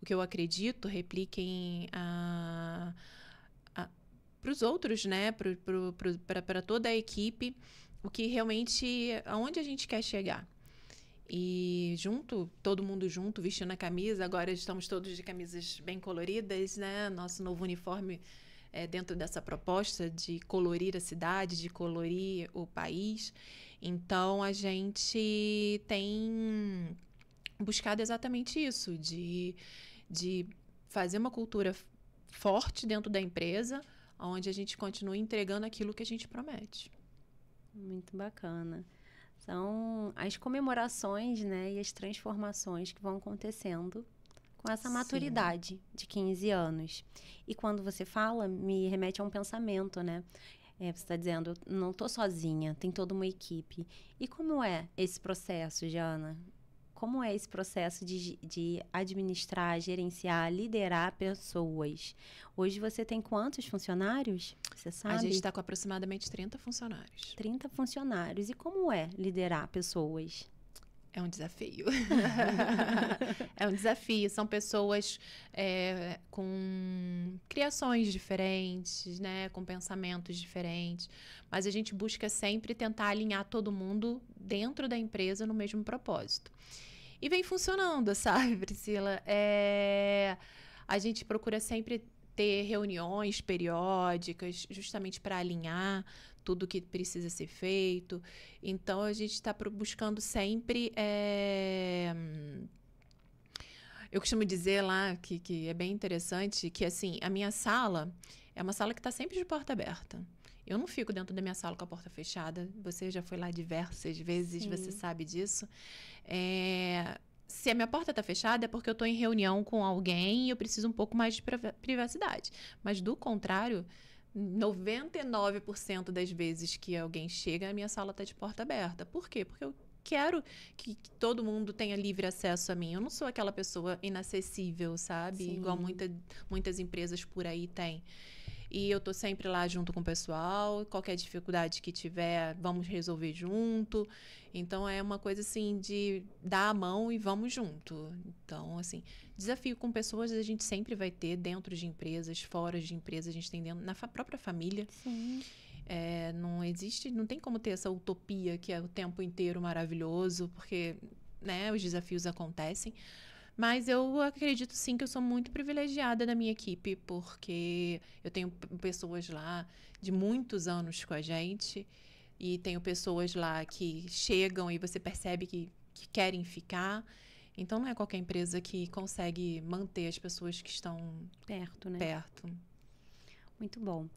eu acredito, repliquem para os outros, né? Para toda a equipe, o que realmente, aonde a gente quer chegar. E todo mundo junto, vestindo a camisa. Agora estamos todos de camisas bem coloridas, né? Nosso novo uniforme dentro dessa proposta de colorir a cidade, de colorir o país. Então, a gente tem buscado exatamente isso, de fazer uma cultura forte dentro da empresa, onde a gente continue entregando aquilo que a gente promete. Muito bacana. São as comemorações, né, e as transformações que vão acontecendo com essa maturidade de 15 anos. E quando você fala, me remete a um pensamento, né? Você está dizendo, não estou sozinha, tem toda uma equipe. E como é esse processo, Jana? Como é esse processo de administrar, gerenciar, liderar pessoas? Hoje você tem quantos funcionários? Você sabe? A gente está com aproximadamente 30 funcionários. 30 funcionários. E como é liderar pessoas? É um desafio. É um desafio. São pessoas com criações diferentes, né? Com pensamentos diferentes. Mas a gente busca sempre tentar alinhar todo mundo dentro da empresa no mesmo propósito. E vem funcionando, sabe, Priscila? A gente procura sempre ter reuniões periódicas, justamente para alinhar tudo que precisa ser feito. Então, a gente está buscando sempre... Eu costumo dizer lá, que é bem interessante, que assim, a minha sala é uma sala que está sempre de porta aberta. Eu não fico dentro da minha sala com a porta fechada. Você já foi lá diversas vezes, você sabe disso. Se a minha porta está fechada é porque eu estou em reunião com alguém e eu preciso um pouco mais de privacidade. Mas, do contrário, 99% das vezes que alguém chega, a minha sala está de porta aberta. Por quê? Porque eu quero que todo mundo tenha livre acesso a mim. Eu não sou aquela pessoa inacessível, sabe? Sim. Igual muitas empresas por aí têm. E eu tô sempre lá junto com o pessoal. Qualquer dificuldade que tiver, vamos resolver junto. Então, é uma coisa, assim, de dar a mão e vamos junto. Então, assim, desafio com pessoas a gente sempre vai ter dentro de empresas, fora de empresas, a gente tem dentro, na própria família. Sim. Não existe, não tem como ter essa utopia que é o tempo inteiro maravilhoso, porque, né, os desafios acontecem. Mas eu acredito sim que eu sou muito privilegiada na minha equipe, porque eu tenho pessoas lá de muitos anos com a gente, e tenho pessoas lá que chegam e você percebe que querem ficar. Então não é qualquer empresa que consegue manter as pessoas que estão Perto, né? perto. Muito bom.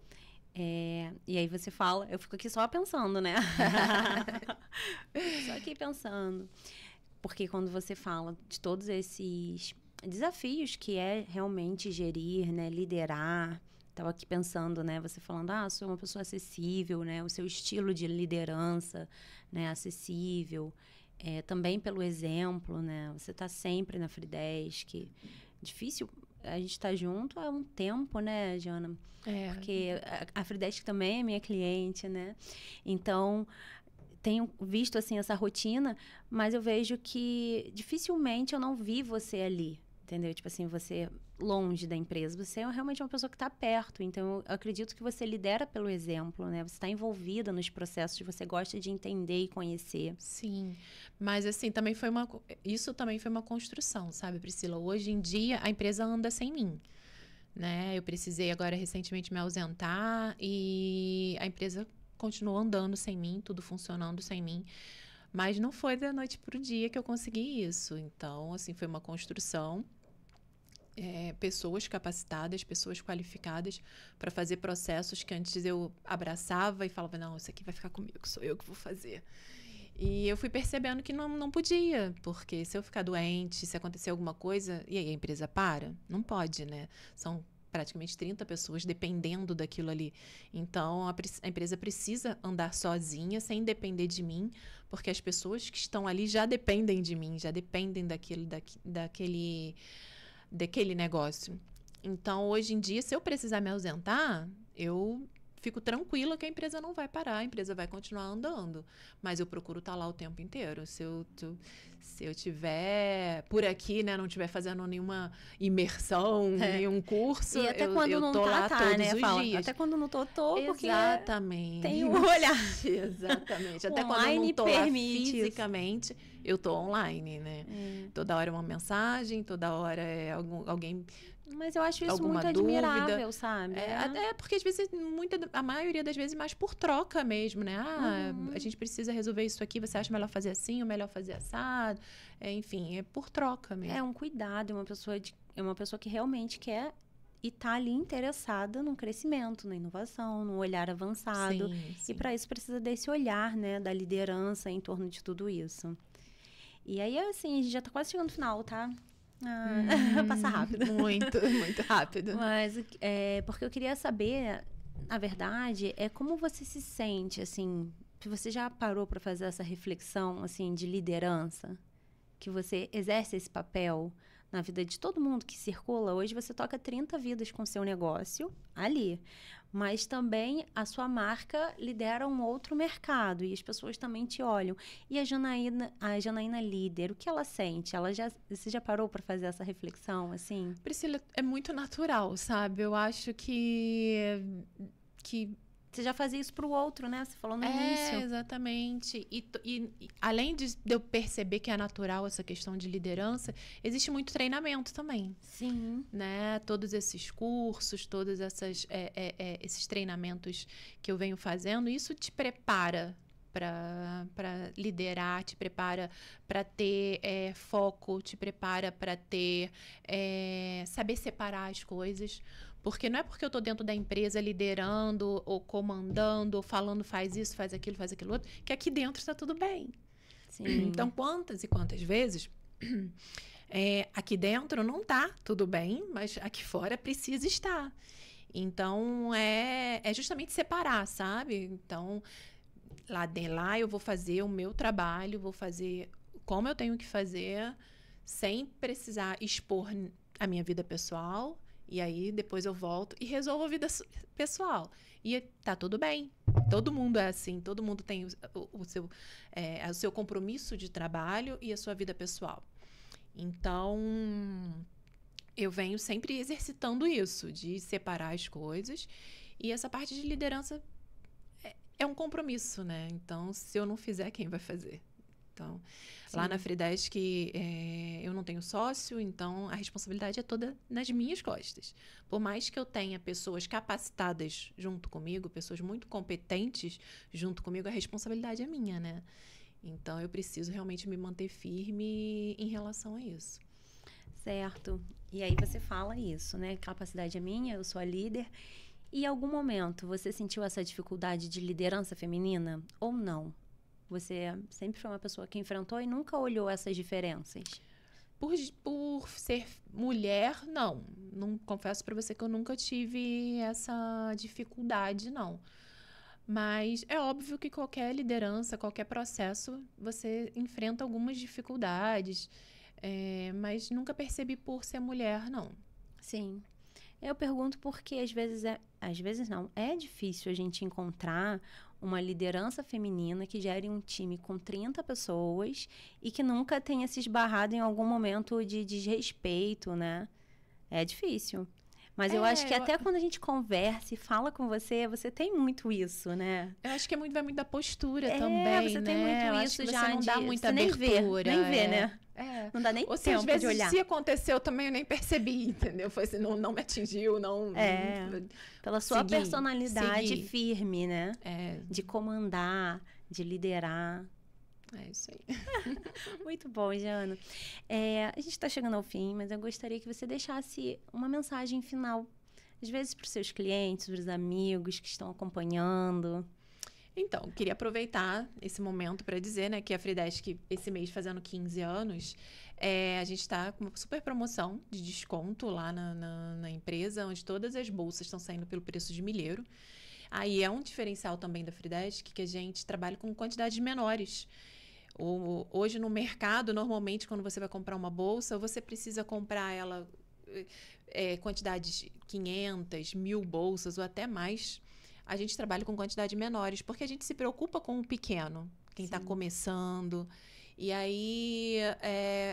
E aí você fala, eu fico aqui só pensando, né? Só aqui pensando. Porque quando você fala de todos esses desafios que é realmente gerir, né? Liderar. Estava aqui pensando, né? Você falando, sou uma pessoa acessível, né? O seu estilo de liderança, né? Acessível. Também pelo exemplo, né? Você está sempre na Fridesk. Difícil a gente estar junto há um tempo, né, Jana? Porque a Fridesk também é minha cliente, né? Então, tenho visto, assim, essa rotina, mas eu vejo que dificilmente eu não vi você ali, entendeu? Tipo assim, você longe da empresa. Você é realmente uma pessoa que está perto. Então, eu acredito que você lidera pelo exemplo, né? Você está envolvida nos processos, você gosta de entender e conhecer. Sim, mas assim, isso também foi uma construção, sabe, Priscila? Hoje em dia, a empresa anda sem mim, né? Eu precisei agora recentemente me ausentar e a empresa continuou andando sem mim, tudo funcionando sem mim. Mas não foi da noite para o dia que eu consegui isso. Então, assim, foi uma construção. Pessoas capacitadas, pessoas qualificadas para fazer processos que antes eu abraçava e falava, não, isso aqui vai ficar comigo, sou eu que vou fazer. E eu fui percebendo que não podia, porque se eu ficar doente, se acontecer alguma coisa, e aí a empresa para? Não pode, né? São praticamente 30 pessoas dependendo daquilo ali. Então, a empresa precisa andar sozinha, sem depender de mim, porque as pessoas que estão ali já dependem de mim, já dependem daquele negócio. Então, hoje em dia, se eu precisar me ausentar, eu fico tranquila que a empresa não vai parar, a empresa vai continuar andando. Mas eu procuro estar lá o tempo inteiro. Se eu tiver por aqui, né, não estiver fazendo nenhuma imersão, nenhum curso, e até quando eu não tô lá todos né? os dias. Até quando não tô, porque Exatamente. tem o olhar. Exatamente. Até quando eu Online não tô lá permite isso. fisicamente, eu tô online, né? Toda hora é uma mensagem, toda hora é alguém. Mas eu acho isso alguma muito dúvida. admirável, sabe? Porque às vezes, a maioria das vezes, mais por troca mesmo, né? A gente precisa resolver isso aqui, você acha melhor fazer assim ou melhor fazer assado? Enfim, é por troca mesmo. É um cuidado, é uma pessoa que realmente quer e tá ali interessada no crescimento, na inovação, no olhar avançado. Sim. E para isso precisa desse olhar, né, da liderança em torno de tudo isso. E aí, assim, a gente já tá quase chegando no final, tá? Passa rápido. Muito, muito rápido. Mas, porque eu queria saber, na verdade, como você se sente, assim, que você já parou para fazer essa reflexão, assim, de liderança? Que você exerce esse papel na vida de todo mundo que circula. Hoje você toca 30 vidas com o seu negócio ali. Mas também a sua marca lidera um outro mercado e as pessoas também te olham. E a Janaína líder, o que ela sente? Você já parou para fazer essa reflexão, assim? Priscila, é muito natural, sabe? Eu acho que você já fazia isso pro outro, né? Você falou no início. Exatamente. E além de eu perceber que é natural essa questão de liderança, existe muito treinamento também. Sim. Né? Todos esses cursos, todos esses treinamentos que eu venho fazendo, isso te prepara para liderar, te prepara para ter foco, te prepara para ter saber separar as coisas. Porque não é porque eu estou dentro da empresa liderando ou comandando ou falando faz isso, faz aquilo outro, que aqui dentro está tudo bem. Sim. Então, quantas e quantas vezes aqui dentro não está tudo bem, mas aqui fora precisa estar. Então, é justamente separar, sabe? Então, lá eu vou fazer o meu trabalho, vou fazer como eu tenho que fazer, sem precisar expor a minha vida pessoal. E aí, depois eu volto e resolvo a vida pessoal. E tá tudo bem. Todo mundo é assim. Todo mundo tem o seu compromisso de trabalho e a sua vida pessoal. Então, eu venho sempre exercitando isso, de separar as coisas. E essa parte de liderança é um compromisso, né? Então, se eu não fizer, quem vai fazer? Então, lá Sim. na Fridesk, eu não tenho sócio, então a responsabilidade é toda nas minhas costas. Por mais que eu tenha pessoas capacitadas junto comigo, pessoas muito competentes junto comigo, a responsabilidade é minha, né? Então, eu preciso realmente me manter firme em relação a isso. Certo. E aí você fala isso, né? Capacidade é minha, eu sou a líder. E em algum momento você sentiu essa dificuldade de liderança feminina ou não? Você sempre foi uma pessoa que enfrentou e nunca olhou essas diferenças? Por ser mulher, não. Não confesso para você que eu nunca tive essa dificuldade, não. Mas é óbvio que qualquer liderança, qualquer processo, você enfrenta algumas dificuldades. Mas nunca percebi por ser mulher, não. Sim. Eu pergunto porque às vezes não, é difícil a gente encontrar uma liderança feminina que gere um time com 30 pessoas e que nunca tenha se esbarrado em algum momento de desrespeito, né? É difícil. Mas eu acho que É, eu, até quando a gente conversa e fala com você, você tem muito isso, né? eu acho que vai muito da postura É, também, você né? tem muito Eu acho isso que já você não dá de... muita Você nem vê, abertura. nem vê, né? É. Não dá nem Ou se às tempo de vezes olhar. se aconteceu também eu nem percebi, entendeu? Foi assim, não me atingiu, não. Pela sua Segui, personalidade segui. firme, né? É, De comandar, de liderar. é isso aí. Muito bom, Jana. A gente está chegando ao fim, mas eu gostaria que você deixasse uma mensagem final. Às vezes para os seus clientes, para os amigos que estão acompanhando. Então, queria aproveitar esse momento para dizer, né, que a Fridesk, esse mês fazendo 15 anos, a gente está com uma super promoção de desconto lá na empresa, onde todas as bolsas estão saindo pelo preço de milheiro. Aí é um diferencial também da Fridesk, que a gente trabalha com quantidades menores. Hoje no mercado, normalmente, quando você vai comprar uma bolsa, você precisa comprar ela quantidades 500, 1.000 bolsas ou até mais. A gente trabalha com quantidades menores, porque a gente se preocupa com o pequeno, quem está começando. E aí,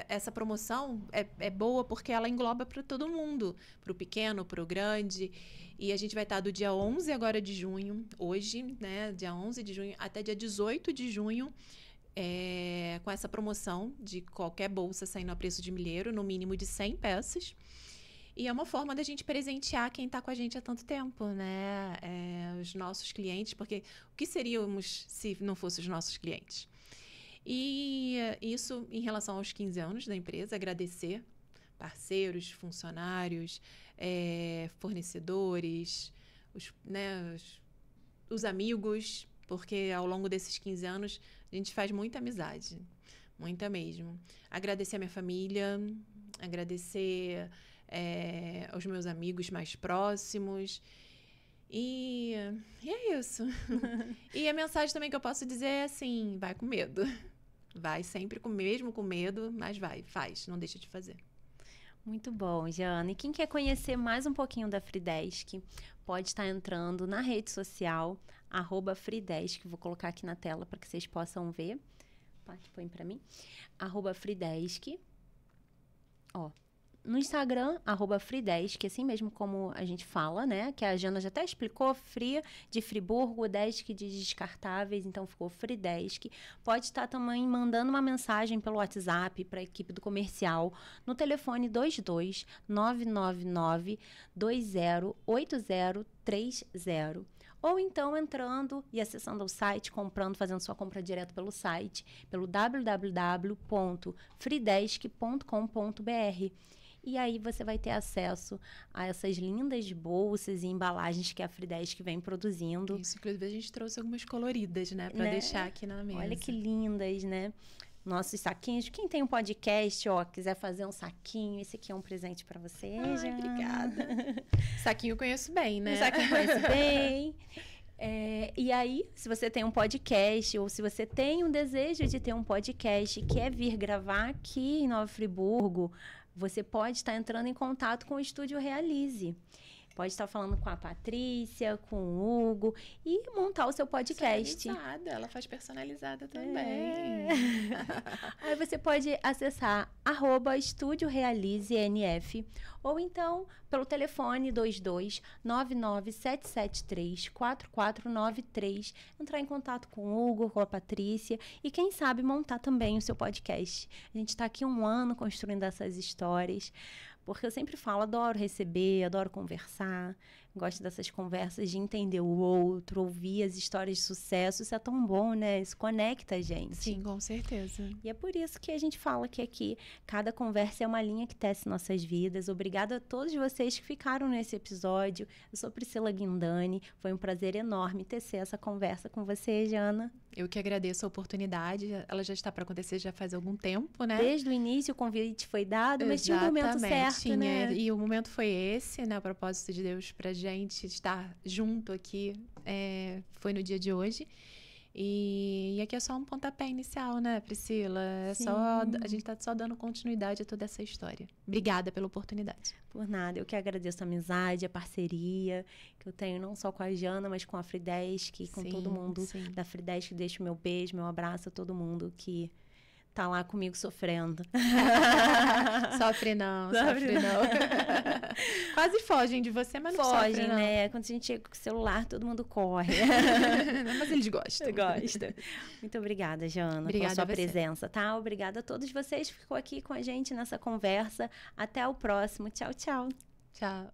essa promoção é boa porque ela engloba para todo mundo, para o pequeno, para o grande. E a gente vai estar do dia 11 agora de junho, hoje, né, dia 11 de junho, até dia 18 de junho, com essa promoção de qualquer bolsa saindo a preço de milheiro, no mínimo de 100 peças. E é uma forma da gente presentear quem está com a gente há tanto tempo, né? Os nossos clientes, porque o que seríamos se não fossem os nossos clientes? E isso em relação aos 15 anos da empresa, agradecer parceiros, funcionários, fornecedores, os amigos, porque ao longo desses 15 anos a gente faz muita amizade, muita mesmo. Agradecer a minha família, agradecer aos meus amigos mais próximos. E é isso. E a mensagem também que eu posso dizer é assim, vai com medo. Vai sempre mesmo com medo, mas faz, não deixa de fazer. Muito bom, Jana. E quem quer conhecer mais um pouquinho da Fridesk, pode estar entrando na rede social, @Fridesk, vou colocar aqui na tela para que vocês possam ver. Põe para mim. @Fridesk. No Instagram, @Fridesk, assim mesmo como a gente fala, né? Que a Jana já até explicou, Fri de Friburgo, Desk de descartáveis, então ficou Fridesk. Pode estar também mandando uma mensagem pelo WhatsApp para a equipe do comercial no telefone 22 999 208030. Ou então entrando e acessando o site, fazendo sua compra direto pelo site, pelo www.fridesk.com.br. E aí você vai ter acesso a essas lindas bolsas e embalagens que a Fridesk vem produzindo. Isso, inclusive a gente trouxe algumas coloridas, né? Para deixar aqui na mesa. Olha que lindas, né? Nossos saquinhos. Quem tem um podcast, quiser fazer um saquinho, esse aqui é um presente para você. Ai, obrigada. Saquinho eu conheço bem, né? Saquinho eu conheço bem. E aí, se você tem um podcast ou se você tem um desejo de ter um podcast e quer vir gravar aqui em Nova Friburgo, você pode estar entrando em contato com o Estúdio Realize. pode estar falando com a Patrícia, com o Hugo e montar o seu podcast. Personalizada, ela faz personalizada também. Aí você pode acessar @Estúdio Realize NF ou então pelo telefone 22-99773-4493, entrar em contato com o Hugo, com a Patrícia e quem sabe montar também o seu podcast. A gente está aqui 1 ano construindo essas histórias, porque eu sempre falo, adoro receber, adoro conversar, gosto dessas conversas de entender o outro, ouvir as histórias de sucesso. Isso é tão bom, né? Isso conecta a gente. Sim, com certeza. E é por isso que a gente fala que aqui cada conversa é uma linha que tece nossas vidas. Obrigada a todos vocês que ficaram nesse episódio. Eu sou Priscila Guindani. Foi um prazer enorme tecer essa conversa com você, Jana. Eu que agradeço a oportunidade. Ela já está para acontecer já faz algum tempo, né? Desde o início o convite foi dado, mas tinha um momento certo, né? E o momento foi esse, né? O propósito de Deus pra gente estar junto aqui foi no dia de hoje. E aqui é só um pontapé inicial, né, Priscila? A gente tá só dando continuidade a toda essa história. Obrigada pela oportunidade. Por nada, eu que agradeço a amizade, a parceria que eu tenho não só com a Jana, mas com a Fridesk, com todo mundo da Fridesk. Deixo meu beijo, meu abraço a todo mundo que tá lá comigo sofrendo. Sofre não. Quase fogem de você, mas não fogem, sofre, não. Né? Quando a gente chega com o celular, todo mundo corre. Mas eles gostam. Gosta. Muito obrigada, Jana, Obrigada pela sua presença, tá? Obrigada a todos vocês que ficou aqui com a gente nessa conversa. Até o próximo. Tchau, tchau. Tchau.